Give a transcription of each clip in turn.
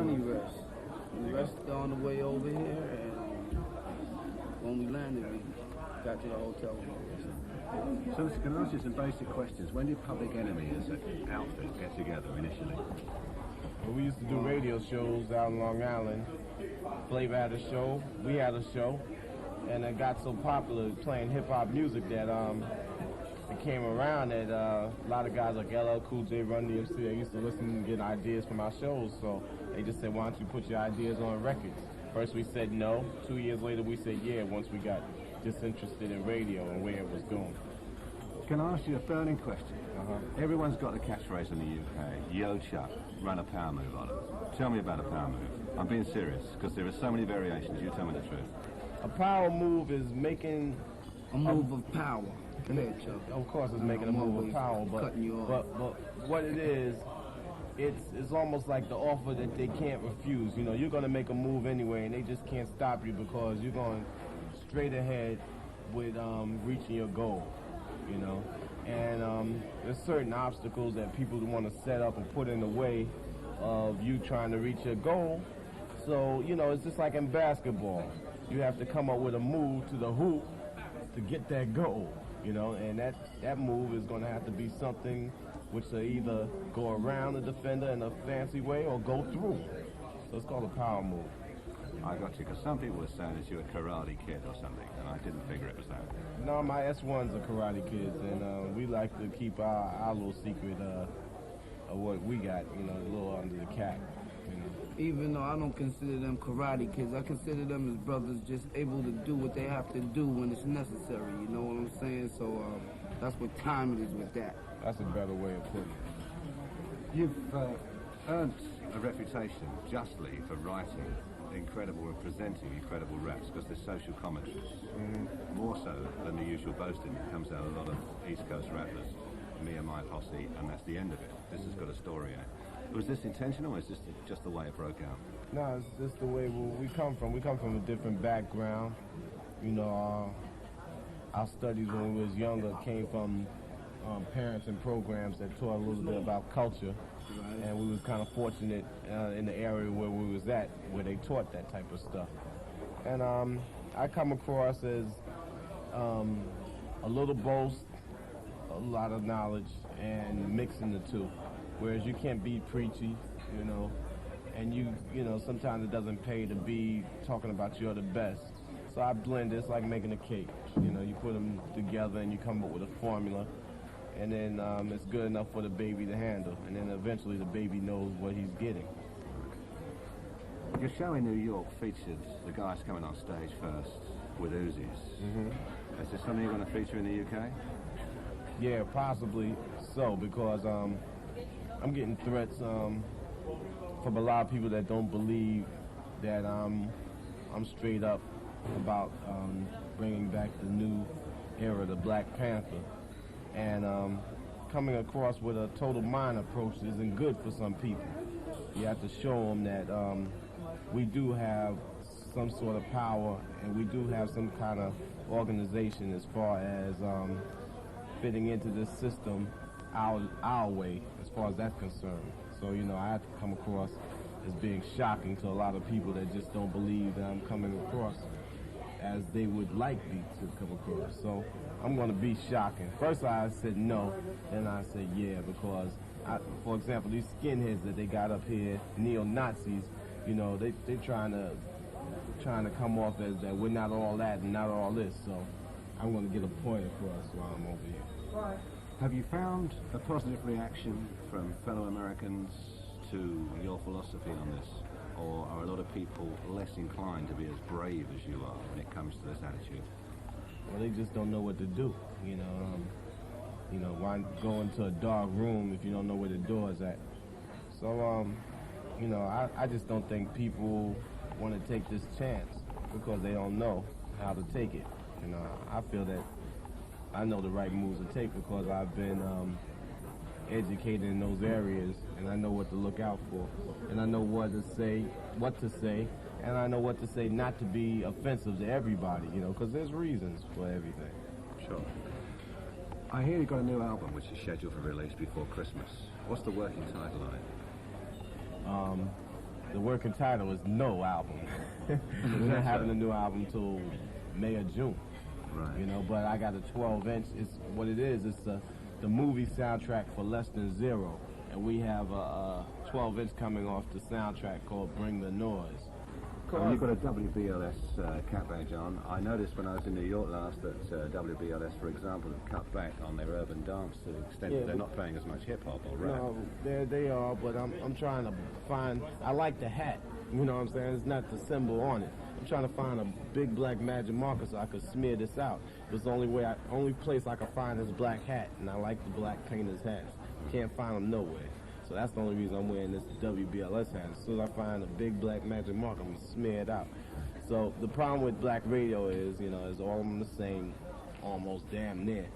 money rest. We rested on the way over here, and when we landed, we got to the hotel. So, can I ask you some basic questions? When did Public Enemy as an outfit get together initially? Well, we used to do radio shows out in Long Island. Flavor had a show, we had a show, and it got so popular playing hip-hop music that it came around that a lot of guys like LL Cool J, Run DMC, they used to listen and get ideas from our shows, so they just said, why don't you put your ideas on records? First we said no, 2 years later we said yeah, once we got disinterested in radio and where it was going. Can I ask you a burning question? Everyone's got a catchphrase in the UK, Yo Chuck, run a power move on it. Tell me about a power move. I'm being serious, because there are so many variations, you tell me the truth. A power move is making a move of power. Of course it's making a move of power, but what it is, it's almost like the offer that they can't refuse. You know, you're going to make a move anyway, and they just can't stop you because you're going straight ahead with reaching your goal, you know. And there's certain obstacles that people want to set up and put in the way of you trying to reach your goal. So, you know, it's just like in basketball. You have to come up with a move to the hoop to get that goal, you know, and that move is going to have to be something which will either go around the defender in a fancy way or go through. So it's called a power move. I got you, because some people were saying that you were a karate kid or something, and I didn't figure it was that. No, my S1's are karate kids, and we like to keep our little secret of what we got, you know, a little under the cap. You know. Even though I don't consider them karate kids, I consider them as brothers just able to do what they have to do when it's necessary, you know what I'm saying? So that's what time it is with that. That's a better way of putting it. You've earned a reputation justly for writing incredible and presenting incredible raps, because there's social commentaries. More so than the usual boasting that comes out of a lot of East Coast rappers, me and my posse, and that's the end of it. This has got a story in it. Was this intentional, or is this just the way it broke out? No, it's just the way we come from. We come from a different background. You know, our studies when we was younger came from parents and programs that taught a little bit about culture. And we was kind of fortunate in the area where we was at, where they taught that type of stuff. And I come across as a little boast, a lot of knowledge, and mixing the two. Whereas you can't be preachy, you know, and you know, sometimes it doesn't pay to be talking about you're the best. So I blend it. It's like making a cake. You know, you put them together and you come up with a formula. And then it's good enough for the baby to handle. And then eventually the baby knows what he's getting. Your show in New York featured the guys coming on stage first with Uzis. Is this something you're going to feature in the UK? Yeah, possibly so, because I'm getting threats from a lot of people that don't believe that I'm straight up about bringing back the new era, the Black Panther. And coming across with a total mind approach isn't good for some people. You have to show them that we do have some sort of power, and we do have some kind of organization as far as fitting into this system our way, as far as that's concerned. So, you know, I have to come across as being shocking to a lot of people that just don't believe that I'm coming across as they would like me to come across. So I'm going to be shocking. First I said no, then I said yeah, because, for example, these skinheads that they got up here, neo-Nazis, you know, they're trying to come off as that we're not all that and not all this. So I'm going to get a point across while I'm over here. Have you found a positive reaction from fellow Americans to your philosophy on this? Or are a lot of people less inclined to be as brave as you are when it comes to this attitude? Well, they just don't know what to do, you know. Why go into a dark room if you don't know where the door is at? So, you know, I just don't think people want to take this chance because they don't know how to take it. You know, I feel that I know the right moves to take because I've been educated in those areas, and I know what to look out for, and I know what to say, and I know what to say not to be offensive to everybody, you know, because there's reasons for everything. Sure. I hear you've got a new album which is scheduled for release before Christmas. What's the working title on it? the working title is No Album. We're not having a new album till May or June. Right. You know, but I got a 12-inch. It's what it is. It's the movie soundtrack for Less Than Zero, and we have a 12-inch coming off the soundtrack called Bring the Noise. You've got a WBLS cap badge on. I noticed when I was in New York last that WBLS, for example, have cut back on their urban dance to the extent that they're not playing as much hip-hop or rap. No, they are, but I'm trying to find, I like the hat, you know what I'm saying? It's not the symbol on it. I'm trying to find a big black magic marker so I could smear this out. It's the only place I can find this black hat, and I like the black painter's hats. Can't find them nowhere. So that's the only reason I'm wearing this WBLS hat. As soon as I find a big black magic marker, I'm gonna smear it out. So the problem with black radio is, you know, it's all of them the same, almost damn near.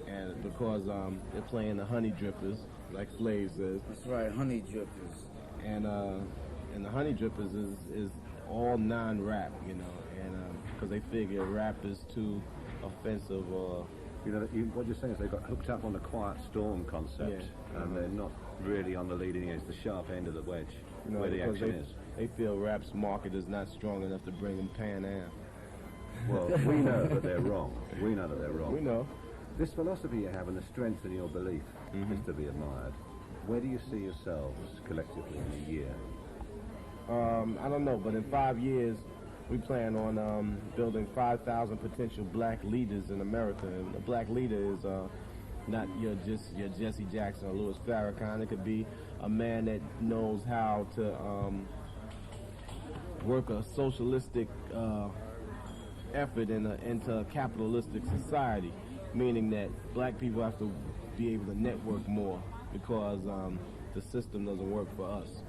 And because they're playing the honey drippers, like Slave says. That's right, honey drippers. And the honey drippers is all non-rap, you know, and because they figure rap is too offensive or. You know, what you're saying is they got hooked up on the Quiet Storm concept, and they're not really on the leading edge, the sharp end of the wedge, where the action is. They feel rap's market is not strong enough to bring them Pan Am. Well, we know that they're wrong. We know that they're wrong. We know. This philosophy you have and the strength in your belief is to be admired. Where do you see yourselves collectively in a year? I don't know, but in 5 years, we plan on building 5,000 potential black leaders in America. And a black leader is not your Jesse Jackson or Louis Farrakhan. It could be a man that knows how to work a socialistic effort into a capitalistic society, meaning that black people have to be able to network more because the system doesn't work for us.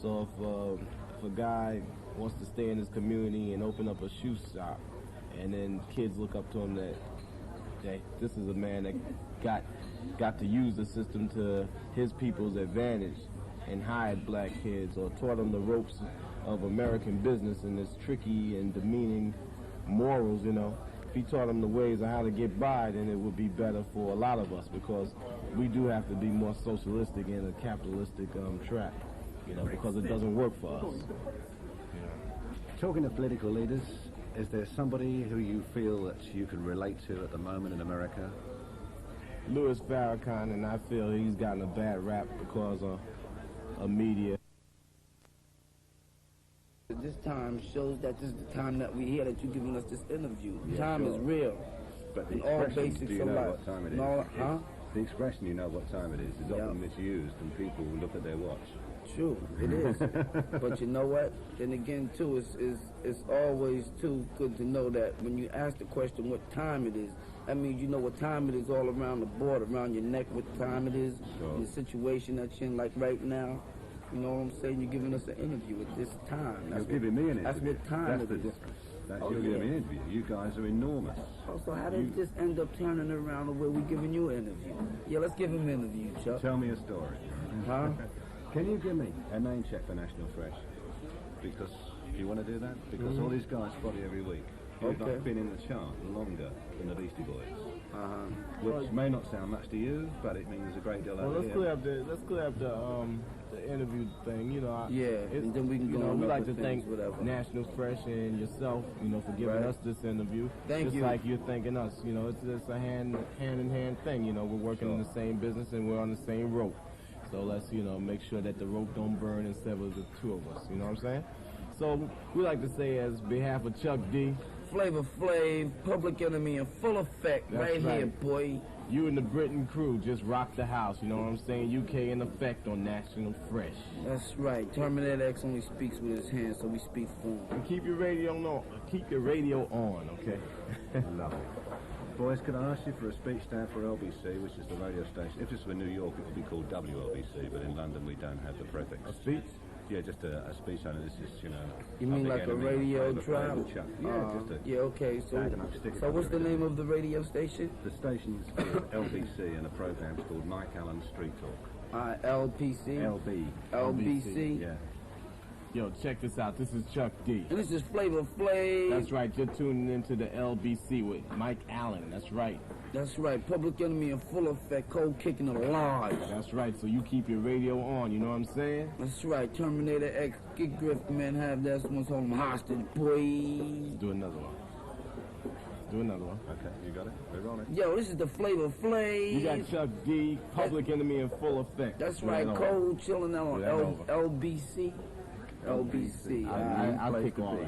So if a guy wants to stay in his community and open up a shoe shop, and then kids look up to him that this is a man that got to use the system to his people's advantage and hired black kids or taught them the ropes of American business and its tricky and demeaning morals, you know. If he taught them the ways of how to get by, then it would be better for a lot of us because we do have to be more socialistic in a capitalistic trap, you know, because it doesn't work for us. Talking of political leaders, is there somebody who you feel that you can relate to at the moment in America? Louis Farrakhan, and I feel he's gotten a bad rap because of media. This time shows that this is the time that we hear that you're giving us this interview. Yeah, Time sure. is real. But the in all expression, basics do you of know life. what time it is? No, huh? The expression, you know what time it is often misused, and people look at their watch. True, it is. But you know what? Then again, too, it's always too good to know that when you ask the question what time it is, that means you know what time it is all around the board, around your neck, what time it is, in the situation that you're in, like right now. You know what I'm saying? You're giving us an interview at this time. You're giving me an interview. That's what time That's it the is. difference. You're giving me an interview. You guys are enormous. Oh, so how did this end up turning around the way we're giving you an interview? Yeah, let's give him an interview, Chuck. Tell me a story. Huh? Can you give me a name check for National Fresh? Because you want to do that? Because all these guys follow you every week. You've not been in the chart longer than the Beastie Boys. Which may not sound much to you, but it means a great deal over let's clear up the interview thing, you know. And then we can go on. We like to things, thank whatever. National Fresh and yourself, you know, for giving us this interview. Thank you. Just like you're thanking us, you know, it's a hand-in-hand thing, you know. We're working in the same business and we're on the same rope. So let's, you know, make sure that the rope don't burn and sever the two of us, you know what I'm saying? So we like to say, as behalf of Chuck D, Flavor Flav, Public Enemy in full effect, right here, boy. You and the Britain crew just rock the house, you know what I'm saying? UK in effect on National Fresh. That's right. Terminator X only speaks with his hands, so we speak for him. And keep your radio on, okay? Love it. Boys, could I ask you for a speech stand for LBC, which is the radio station? If this were New York, it would be called WLBC, but in London we don't have the prefix. A speech? Yeah, just a speech on it. This is, you know... You mean like a radio trial? trial? Yeah, just a... Yeah, okay, so what's the name of the radio station? The station's called LBC, and the program's called Mike Allen Street Talk. LPC? LB. LBC? Yeah. Yo, check this out. This is Chuck D. And this is Flavor Flav. That's right. You're tuning into the LBC with Mike Allen. That's right. That's right. Public Enemy in full effect. Cold kicking alive. That's right. So you keep your radio on. You know what I'm saying? That's right. Terminator X. Get Griff, man. Have that. Someone's holding him hostage, boy. Let's do another one. Do another one. Okay, you got it? We're on it. Yo, this is the Flavor Flav. You got Chuck D, Public Enemy in full effect. That's right. Cold chilling out on LBC. LBC. I'll kick all that.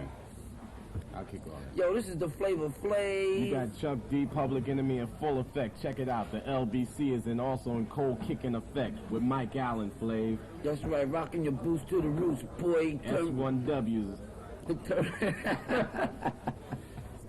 I'll kick all that. Yo, this is the Flavor Flav. You got Chuck D, Public Enemy in full effect. Check it out. The LBC is also in cold kicking effect with Mike Allen, Flav. That's right. Rocking your boots to the roots, boy. S1Ws.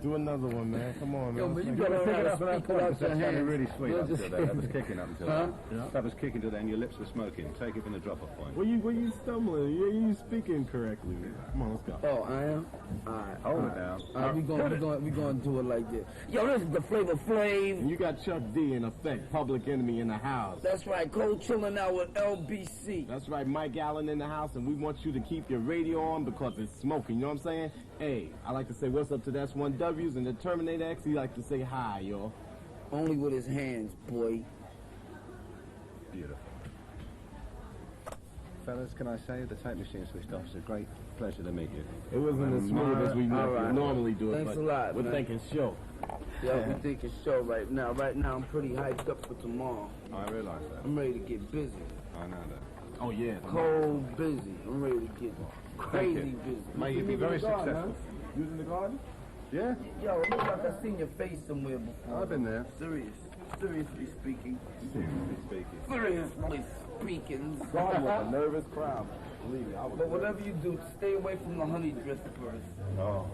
Do another one, man. Come on, man. Yo, man, you Pick gotta it up speak that without your sounded hands. really sweet up until that. That was kicking up until Huh? that. That was kicking to then. Your lips were smoking. Take it from the drop-off point. Where you stumbling? You speaking correctly. Come on, let's go. Oh, I am? Alright. Hold it down. Alright, we gonna do it like this. Yo, this is the Flavor Flav. And you got Chuck D in effect, Public Enemy in the house. That's right, cold chilling out with LBC. That's right, Mike Allen in the house, and we want you to keep your radio on because it's smoking. You know what I'm saying? Hey, I like to say what's up to the S1Ws, and the Terminator X, he like to say hi, yo. Only with his hands, boy. Beautiful. Fellas, can I say the tape machine switched off? It's a great pleasure to meet you. It wasn't as smooth as we normally do it, Thanks but a lot, we're man. thinking show. Yeah, we think it's show right now. Right now, I'm pretty hyped up for tomorrow. I realise that. I'm ready to get busy. I know that. Oh, yeah. Cold busy. I'm ready to get crazy busy. May you be very successful. Using the garden? Yeah, Yo, it looks like I've seen your face somewhere before. I've been there. Seriously speaking. Seriously speaking. Seriously speaking. Garden was a nervous crowd. Believe me, I was But whatever you do, stay away from the honey drippers. Oh.